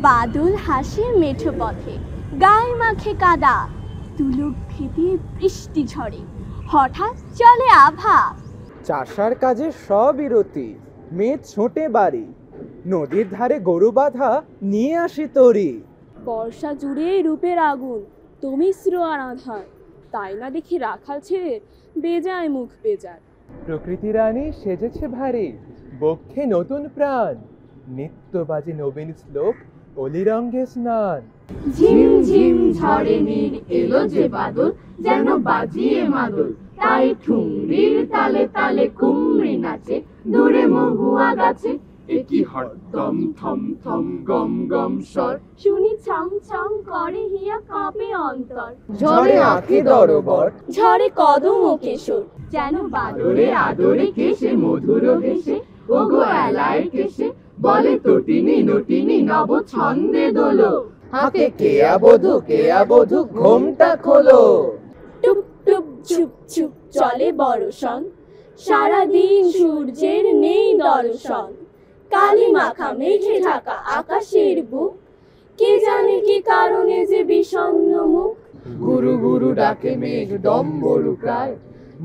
বাদল হাসে মেঠো পথে, গায়ে মাখে কাদা, তুলুক ভেদে বৃষ্টি ঝরে, হঠাৎ চলে আভা। চাষার কাজে সবিরতি, মেয়ে ছোটে বাড়ি, নদীর ধারে গরু বাঁধা নিয়ে আসি তরি। বর্ষা জুড়ে রূপের আগুন, তমিশ্র আর আধার, তাই না দেখি রাখাল ছেড়ে বেজায় মুখ বেজার। প্রকৃতি রানী সেজেছে ভারী, বক্ষে নতুন প্রাণ, নিত্য বাজে নবীন শ্লোক, অলিরঙ্গে স্নান। ঝিম ঝিম ঝড়ে নীর এলো যে বাদল, যেন বাজিয়ে মাদল, তাই ঠুংরির তালে তালে কুমড়ি নাচে, দূরে মহুয়া গাছে একি হরদম থম থম গম গম স্বর, শুনি ছম ছম করে হিয়া কাঁপে অন্তর। ঝড়ে আঁখি দরবর, ঝরে কদম ও কেশর, যেন আদরে আদরে কেশে মধুর হেসে, ওগো এলায় কেশে বলে তটিনী নটিনী নব ছন্দে দোলো। হাতে কেয়া বধূ ঘোমটা খোলো। টুপ টুপ ঝুপ ঝুপ চলে বর্ষণ, সারাদিন সূর্যের নেই দর্শন। কালি মাখা মেঘে ঢাকা আকাশের বুক, কে জানে কি কারণে যে বিষণ্ণ মুখ। গুরু গুরু ডাকে মেঘ ডম্বরুকায়,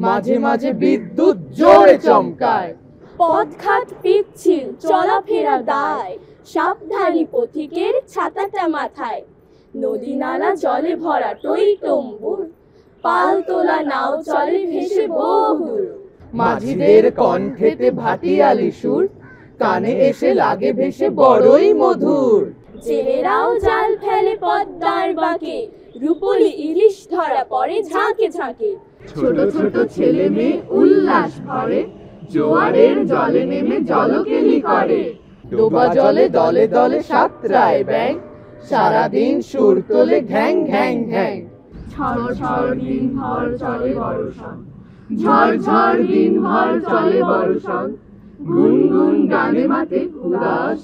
মাঝে মাঝে বিদ্যুৎ জোরে চমকায়। পথঘাট পিচ্ছিল চলাফেরা দায়, সাবধানী পথিকের ছাতাটা মাথায়। নদী নালা জলে ভরা টই টম্বুর, পাল তোলা নাও চলে ভেসে বহুদূর। মাঝিদের কণ্ঠেতে ভাটিয়ালি সুর, কানে এসে লাগে ভেসে বড়ই মধুর। জেলেরাও জাল ফেলে পদ্মার বাঁকে, রূপলি ইলিশ ধরা পড়ে ঝাঁকে ঝাঁকে। ছোট ছোট ছেলে মেয়ে উল্লাস ভরে, জোয়ারের জলে নেমে জলকেলি করে। ডোবা জলে দলে দলে সাঁতরায় ব্যাঙ, সারাদিন সুর তোলে ঘ্যাং ঘ্যাং ঘ্যাং। ঝড় ঝড় দিন ভর চলে বর্ষণ, ঝড় ঝড় দিন ভর চলে বর্ষণ, গুনগুন গানে মাতে উদাস